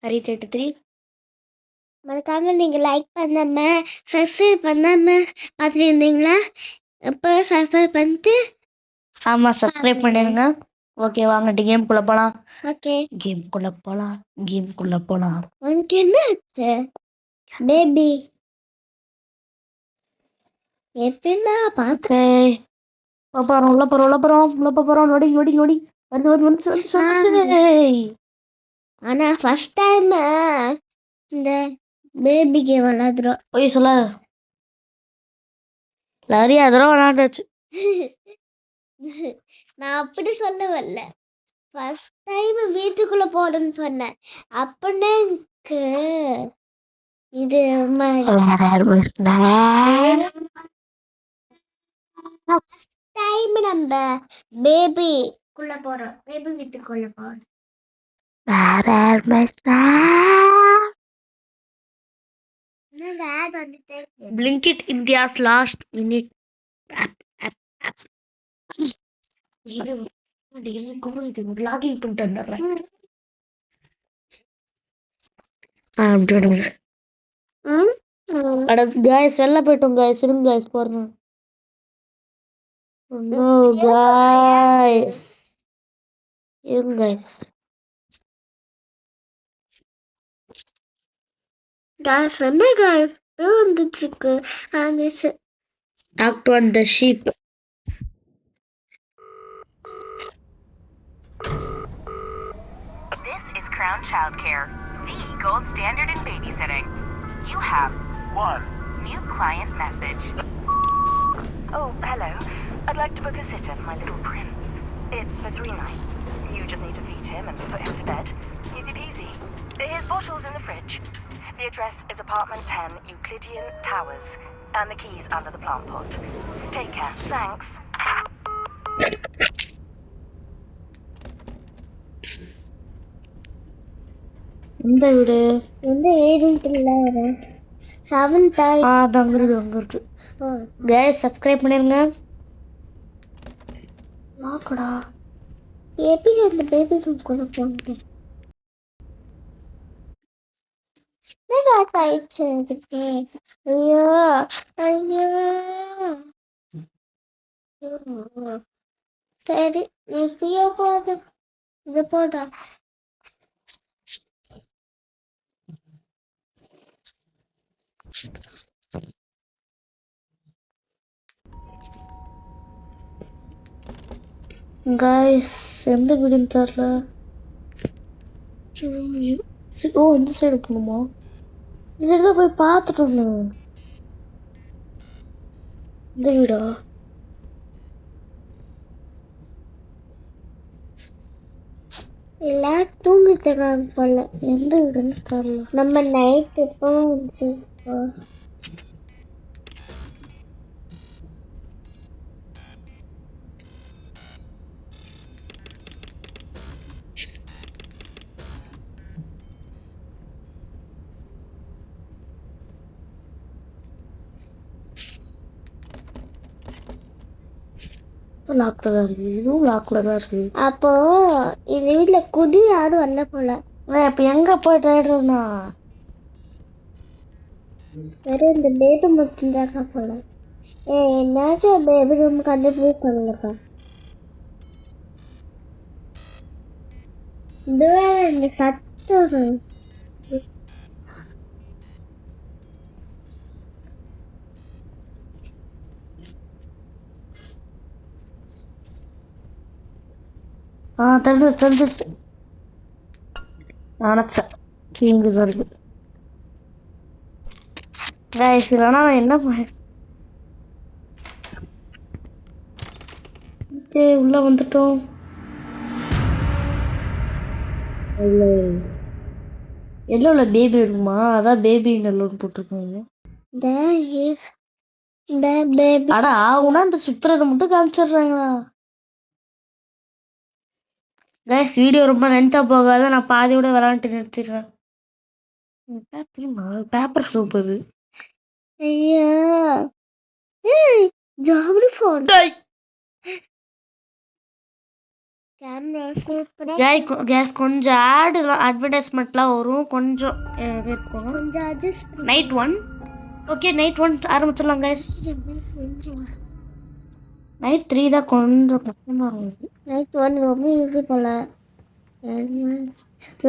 ஹரி33 மறக்காம நீங்க லைக் பண்ணாம சப்ஸ்கிரைப் பண்ணாம பார்த்துட்டு இருந்தீங்களா? இப்போ சப்ஸ்கிரைப் பண்ணிட்டு ஆமா சப்ஸ்கிரைப் பண்ணிடுங்க. ஓகே வாங்க கேம்குள்ள போலாம். ஓகே கேம்குள்ள போலாம். உனக்கு என்ன ஆச்சு பேபி? எப்படின்னா பார்த்து உள்ள போறோம். நோடி ஆனா ஃபர்ஸ்ட் டைம் இந்த பேபி கேம் விளையாடுறோம். போய் சொல்லாத. நிறைய தடவை விளையாண்டாச்சு. நான் அப்படி சொல்ல வரல. ஃபர்ஸ்ட் டைம் வீட்டுக்குள்ள போடணும்னு சொன்னேன். அப்பனே எனக்கு இது ஃபர்ஸ்ட் டைம் நம்ம பேபிக்குள்ள போறோம். பேபி வீட்டுக்குள்ள போறோம். Blinkit India's last minute app. Logging பண்ணிட்டு வந்துடுறேன். guys வெளில போயிட்டோம் guys. இருங்க guys போறோம். No guys. இருங்க guys. Guys என்ன guys வந்துச்சுக்கு வந்துச்சு. Talk on the sheep. This is Crown Childcare, the gold standard in babysitting. You have one new client message. Oh, hello. I'd like to book a sitter for my little prince. It's for 3 nights. You just need to feed him and put him to bed. Easy peasy. His bottle's in the fridge. The address is apartment 10, Euclidean Towers, and the key's under the plant pot. Take care. Thanks. இந்த வீடு எந்த ஏஜென்ட்ல வர 7th அங்க இருக்கு. guys subscribe பண்ணிருங்க. வாக்கடா baby அந்த baby ரூம்க்குள்ள போங்க. ஐயோ சரி எப்பயோ போதும். இது போதா guys எந்த வீடுன்னு தெரியல. இந்த சைடு போகணுமா? இதுதான் போய் பார்த்துட்டோம். இந்த வீடா? இல்ல தூங்கிட்டாங்க போல. எந்த வீடுன்னு தெரியல. நம்ம நைட் எப்போ வந்து லாக்ல தான் இருக்கு. இதுவும் லாக்ல தான் இருக்கு. அப்போ இந்த வீட்டுல குடி யாரும் வரல போல. அப்ப எங்க போய் தேடுறா? வெறும் இந்த பேபி மட்டும் தான் போல. என்னாச்சும் பேபி ரூமுக்கு வந்து ப்ரூவ் பண்ணுங்கப்பா. இந்த சத்தம் தெரிஞ்சிச்சு. நினைச்சேன் கீங்கு இருக்கு. இல்லைன்னா நான் என்ன உள்ள வந்துட்டோம். எல்லோல பேபி இருக்குமா? அதான் பேபி நல்லோன்னு போட்டுருக்காங்க. அடா ஆகுனா இந்த சுத்துறதை மட்டும் காமிச்சிடுறாங்களா? கைஸ் வீடியோ ரொம்ப லென்த்தா போகாத. நான் பாதியோட விளாண்டுட்டு நிறுத்திடுறேன். பேப்பர் சோப் அது. ஐயா ஜாபரி ஃபோன் கேமரா சூப்பரா கேஸ் கொஞ்சம் அட்வர்டைஸ்மெண்ட்லாம் வரும், கொஞ்சம் இருக்கும். கொஞ்சம் அட்ஜஸ்ட் நைட் 1. ஓகே, நைட் 1 ஆரம்பிச்சிடலாம் கைஸ். நைட் 3 தான் கொஞ்சம் கஷ்டமா இருக்கும். நைட் 1 ரொம்ப ஈஸி போல.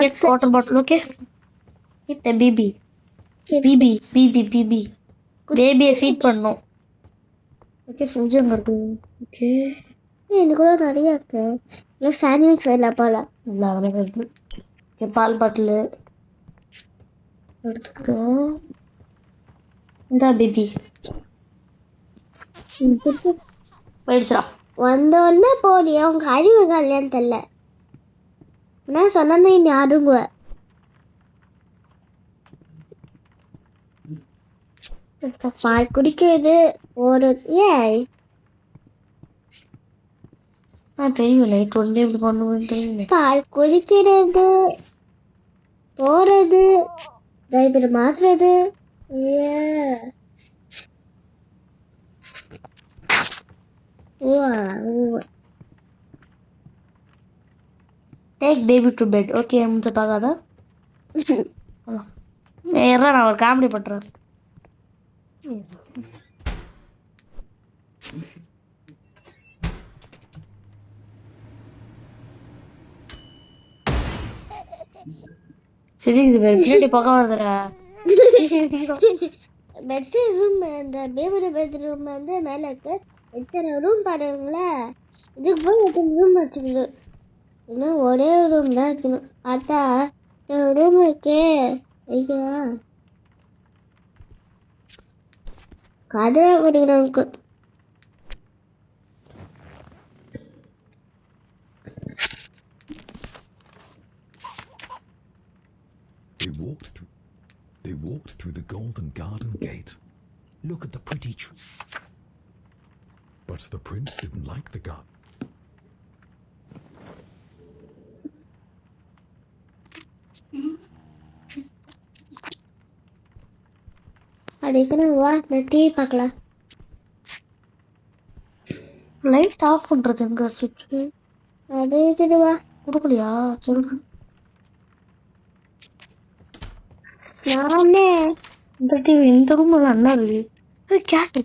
Get water bottle, okay? With the baby. Baby. பேபியை ஃபீட் பண்ணோம். ஓகே, ஃப்ரிட்ஜ் அங்கே இருக்கு. ஓகே, இதுக்குள்ள நிறைய இருக்கு. இல்லை சாண்ட்விச் வேலை போல. இல்லை அதெல்லாம் இருக்கு. ஓகே, பால் பாட்டில் எடுத்துக்கோ. இந்த பேபி போயிடுச்சா? வந்தோடனே போடி அவங்க அறிவு கல்யாணம் தெரியல. நான் சொன்னேன் நீ அடுங்குவ. பால் குடிக்கிறது போறது. ஏய் தெரியும், நைட் 1 இப்படி பண்ணுவேன் தெரியும். பால் குடிக்கிறது போறது டைப்பர் மாத்துறது. Take baby to bed. Okay, முச்ச பார்க்காத. நான் ஒரு காமெடி பண்ணுறேன். சரி, இது பின்னாடி பக்கம் வருதுடா. பெட்ரூம், இந்த பேபியோட பெட்ரூம் வந்து மேலே இருக்கு. எத்தனை ரூம் பாருங்களேன். இதுக்கு போய் எத்தனை ரூம் வச்சுக்கணும். இன்னும் ஒரே ரூம் தான் இருக்கணும். பார்த்தா ரூம் இருக்கே. ஐயா கதவை கொடுக்குறவங்க. They walked through the golden garden gate. Look at the pretty tree. But the prince didn't like the garden. அடிக்கணும். வா, நான் டிவி பார்க்கலாம். லைட் ஆஃப் பண்ணுறது எங்க சுவிட்ச்? அதை வச்சுட்டு வா. கொடுக்கலையா? சொல்லு. நானே இந்த டிவி இந்த ரூம் எல்லாம் என்ன இருக்கு? கேட்டு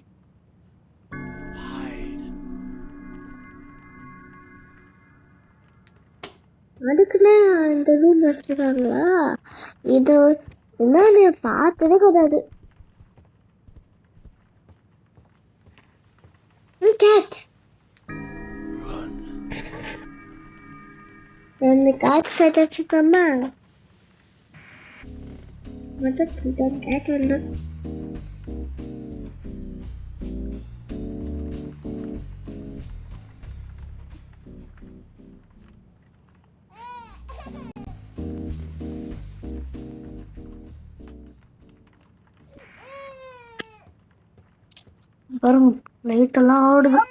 அதுக்குன்னு இந்த ரூம் வச்சுருக்காங்களா? இது என்னன்னு பார்த்ததே கூடாது. கேட் ரெண்டு கேட் செட் வச்சுக்கோமா. மட்டும் கேட் வந்து பாருங்க, லைட் எல்லாம் ஓடுது.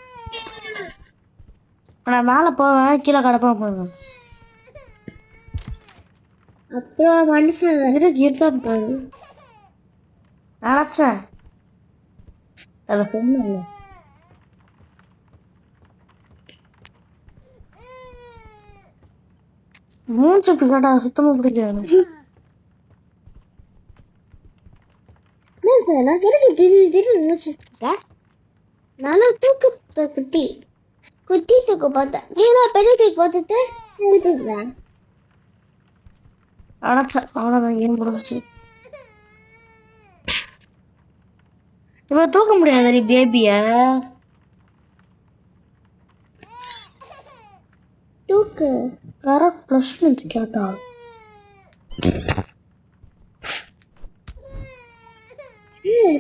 நான் மேலே போவேன், கீழே கிடப்பேன் போவேன். அப்புறம் மனுஷன் இருக்கான்னு பாரு. நினச்சேன் அதை சொன்னல. மூச்சு பிடிக்காட்டா, சுத்தமா பிடிக்காது. நான் திடீர்னு நினைச்சிருக்கேன். நானும் தூக்கு குட்டி தூக்கு பார்த்தேன். ஏன்னா பெரிய தூக்கு பார்த்துட்டு எழுப்பிடுறேன். அடைச்சேன், அவ்வளோதான், ஏன் முடிஞ்சிச்சு. இப்போ தூக்க முடியாது நீ பேபிய. தூக்கு கரெக்ட் ப்ளஸ் கேட்டா.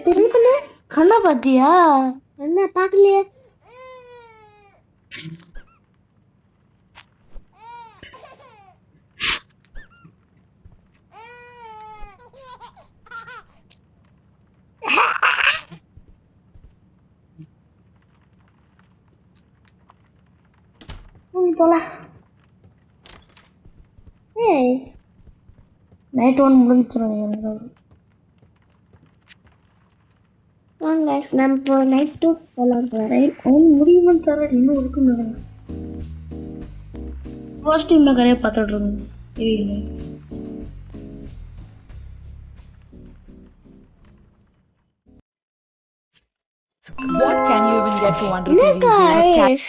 பெரிய பண்ண கண்ணா பாத்தியா? என்ன பார்க்கலையே. போலாம். ஏய் நைட் 1 முடிஞ்சிடும் எனக்கு. வாங்க நம்ம நைட் 2 போகலாம். நைட் 1 முடியுமான்னு தர இன்னும் இருக்குன்னு. ஃபர்ஸ்ட் டைம் கரையை பார்த்துட்டு இருக்கோம். What can you even get for 1 rupee these days?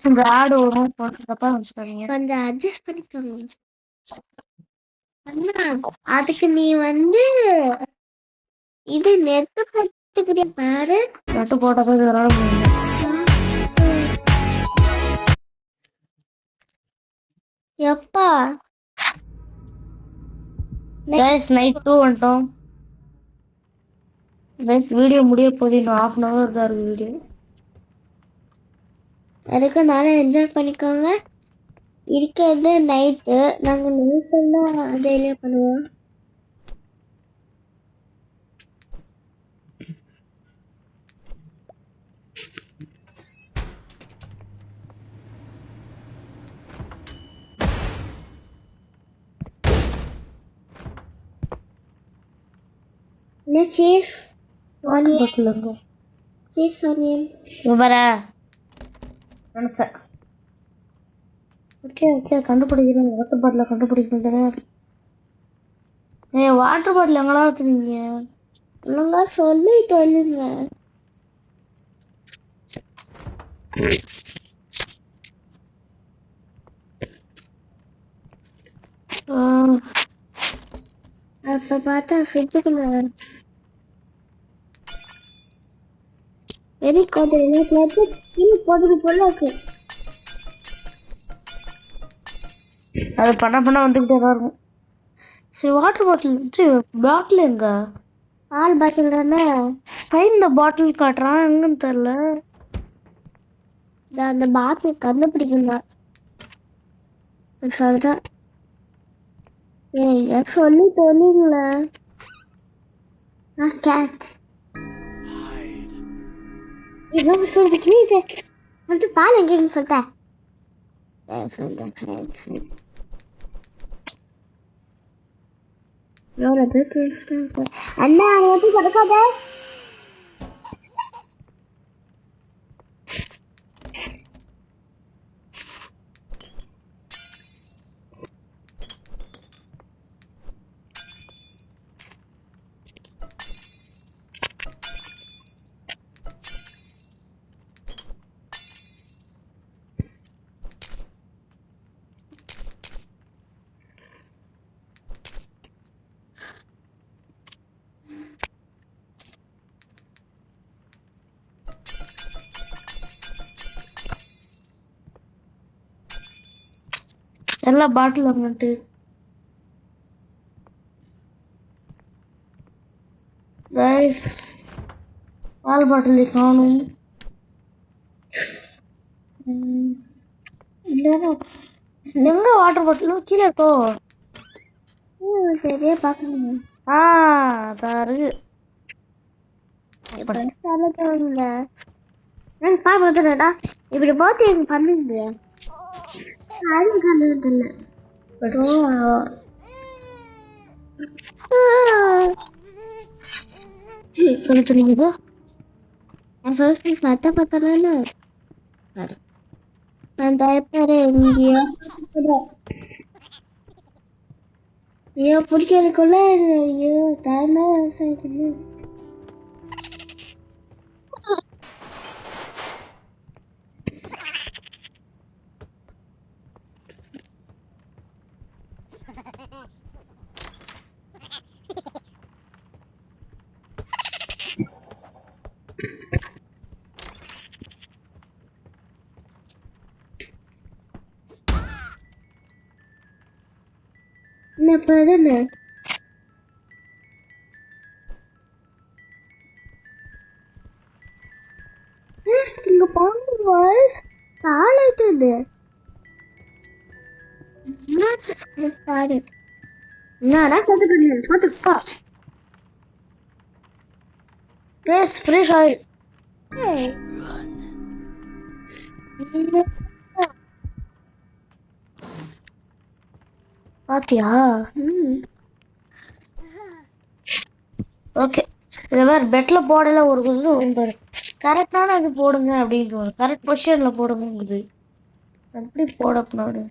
இந்த ஆடு வரும் தப்பா வச்சுக்காதீங்க. கொஞ்சம் அட்ஜஸ்ட் பண்ணிக்கோங்க அண்ணா. அதுக்கு நீ வந்து இது நெட்டு போட்டுக்கிறிய பாரு. நட்டு போட்ட போய் விளாட முடியல. எப்பா கைஸ் நைட் 2 வந்துட்டோம். கைஸ் வீடியோ முடிய போகுது. இன்னும் 1/2 hour தான் இருக்கு வீடியோ. அதுக்கு நானும் என்ஜாய் பண்ணிக்கோங்க. இருக்கிறது நைட்டு. நாங்கள் நைட்டெல்லாம் டெய்லியும் பண்ணுவோம். என்ன சீஃப் ஆனியன் சீஃப் ஆனியன் வர நினைச்சேன். ஓகே ஓகே கண்டுபிடிக்கிறேன். வாட்டர் பாட்டில கண்டுபிடிக்கிறேன். வாட்டர் பாட்டில் எங்கெல்லாம் வச்சுருக்கீங்க? ஒழுங்கா சொல்லி சொல்லுங்க. அப்ப பார்த்தா ஃப்ரிட்ஜுக்குள்ள வெரி கோதில் போதுக்கு போல இருக்கு. அது பண்ண வந்துக்கிட்டே தான் இருக்கும். சரி வாட்டர் பாட்டில் எங்க? பால் பாட்டில் தானே. இந்த பாட்டில் காட்டுறான் எங்கன்னு தெரியல. அந்த பாட்டில் கண்டுபிடிக்கணும் சொல்றேன். ஏங்க சொல்லி தொலைங்களா? கேட் இவங்க சொல்றதுக்கு நீ வந்து பால் எங்கன்னு சொல்லிட்டேன். அண்ணா எப்படி பறக்காத. எல்லா பாட்டில் வந்துட்டு கைஸ் பால் பாட்டில் காணும். எங்க வாட்டர் பாட்டிலும் கீழே இருக்கோ? சரியா பாக்கணும். தாரு பாத்துடா இப்படி பார்த்து எனக்கு பண்ணுங்க. அது கண்டது இல்லை. சொல்லிட்டு சத்த பார்த்தால நான் தயப்பாரு எங்கேயோ ஐயோ பிடிக்கிறதுக்குள்ள ஐயோ தயமா விவசாயத்துக்கு என்ன பண்ணு இங்க பாருங்க காலைத்தது பாரு என்னடா கத்துக்கிட்டு போட்டுப்பா டேஸ்ட் ஃப்ரெஷ் ஆயில் பாத்தியா? ஓகே இதை வேறு பெட்டில் போடல ஒரு கொஞ்சம் பாரு கரெக்டான அது போடுங்க அப்படின்னு கரெக்ட் பொசிஷனில் போடுங்குது. எப்படி போடப்படாது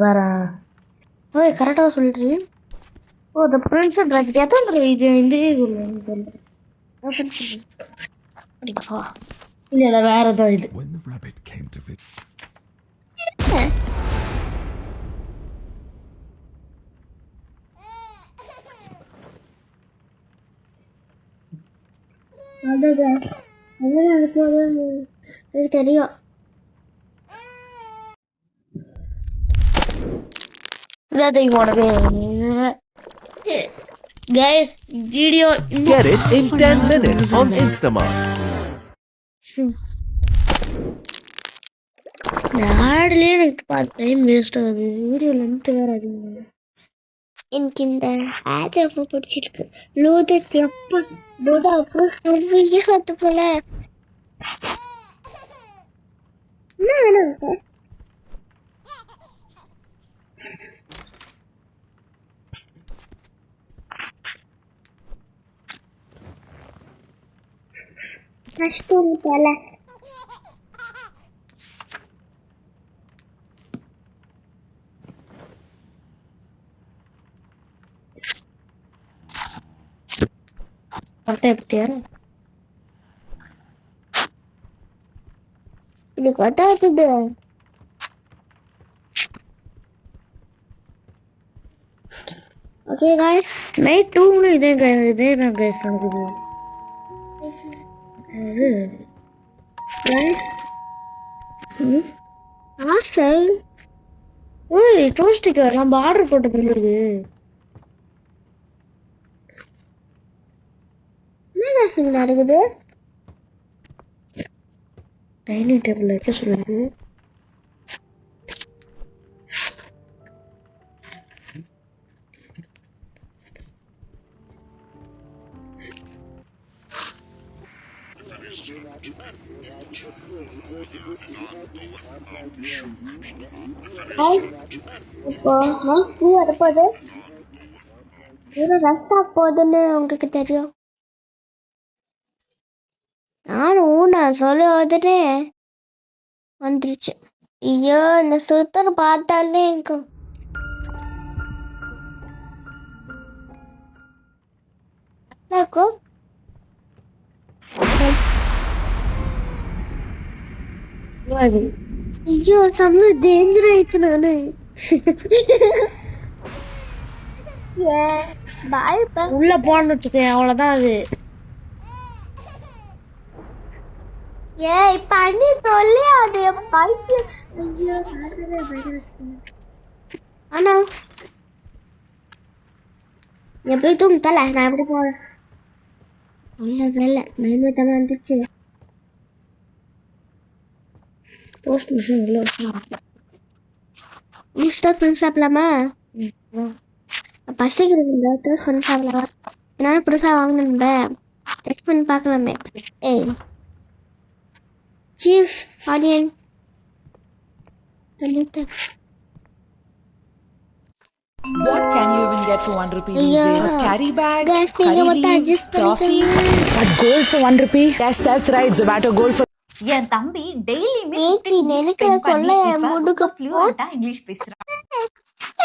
பாரா ஓய் கரெக்டாக சொல்லிடுச்சு. ஓ த பிரின்ஸ் அண்ட் ராக்கெட் எத்தனை இது இந்த இல்லை வேற ஏதோ இது. When the rabbit came to visit, அதுதான் எனக்கு தெரியும். இதான் தெரியும் உனக்கு. Guys video Get it in 10 minutes on Instamart. ஆடலே எனக்கு பார்த்து டைம் வேஸ்ட் ஆகுது. வீடியோ லென்த் வேற அதிகமாக. எனக்கு இந்த ஆட் ரொம்ப பிடிச்சிருக்கு. லூதக் எப்போ லூதா அப்புறம் நிறைய கற்று போல என்ன வேணும் கஷ்டம் போல. கரெக்டாக எப்படியா இது கொட்டாக்குது. ஓகே காய்ஸ் நைட் டூன்னு இதே தான் கைஸ் நடக்குது. ஆசை ஓய் டோஸ்டிக்கர் நம்ம ஆர்டர் போட்ட பிறகு என்ன ஆசை நடக்குது. டைனிங் டேபிள் வைக்க சொல்லுது. இப்போ பூ வரப்போகுது. ரஸ் ஆக போகுதுன்னு உங்களுக்கு தெரியும். நான் சொல்ல உடனே வந்துருச்சு. ஐயோ இந்த சுத்தர் பார்த்தாலே எனக்கு இருக்கும். ஐயோ செம்ம டேஞ்சர் ஆயிடுச்சு நானு. பாய் உள்ள போன்னு வச்சுக்கேன் அவ்வளவுதான் அது. ஏய் பண்ணி சொல்லி அது பைத்தியம். ஐயோ ஆனா எப்படி தூங்கிட்டல நான் எப்படி போறேன். பயமே வந்துச்சு. போஸ்ட் மிஷின் உள்ள வச்சா டோஸ்ட் பண்ணி சாப்பிடலாமா? பசிக்கிறது டோஸ்ட் பண்ணி சாப்பிடலாம். என்னால புதுசா வாங்கணும். டெஸ்ட் பண்ணி பார்க்கலாமே. ஏய் Chief Onion. What can you even get for 1 rupee these Yeah. days? Carry bag, Guys, curry think about that. leaves, Just put it toffee. in. But gold for 1 rupee? Yes, that's right. Zomato gold for என் தம்பி டெய்லியுமே நேத்து நினைக்கிற கொள்ள முடுக்க ஃப்ளூயண்டா English பேசுறான்.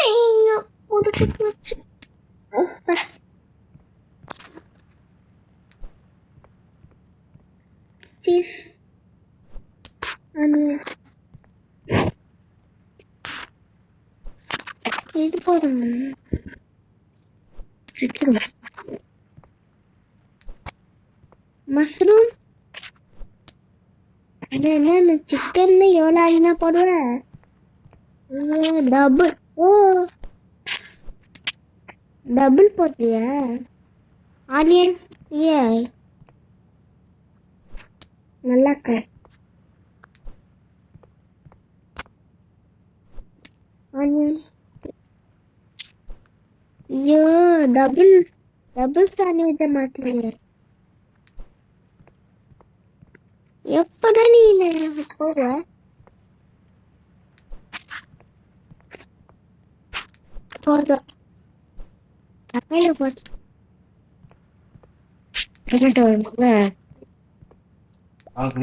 ஐயோ முடுக்கு போச்சு. Chief Onion. இது போடுங்க. Chicken mushroom. என்ன சிக்கன் எவ்வளோ ஆகினா போடுவேன். டபுள் டபுள் போட்டியா? ஆனியன் ஏ நல்லா ஆனியன். ஐயோ டபுள் சானியத்தை மாற்றுவீங்க. எப்பதான் நீ போற? போதும் தக்காளி போச்சு. இங்க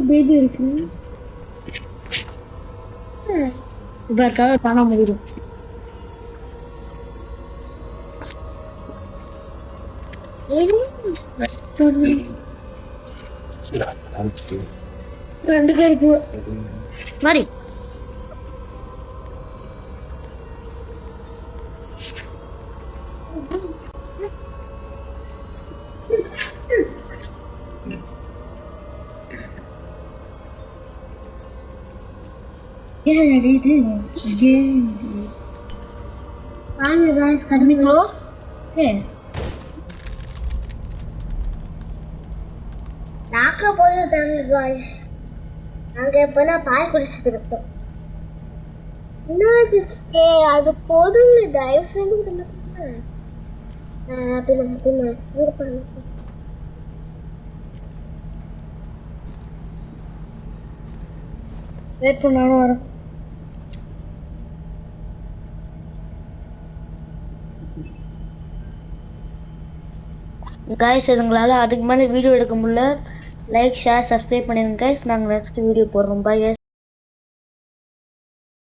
பேபி இருக்கு. இப்ப இருக்காக தானா முடியும். ரெண்டு பேருக்கு மாதிரி க்ளோஸ். நாக்க போய் தாங்க காய்ஸ். நாங்க எப்பனா பால் குடிச்சிட்டு இருக்கோம். அது போதும், தயவு செஞ்சு வெயிட் பண்ணாலும் வரும். கைஸ் இதுங்களால அதுக்கு மேலே வீடியோ எடுக்க முடியல. லைக் ஷேர் சப்ஸ்கிரைப் பண்ணிடுங்க கைஸ். நாங்கள் நெக்ஸ்ட் வீடியோ போடுறோம். Bye guys.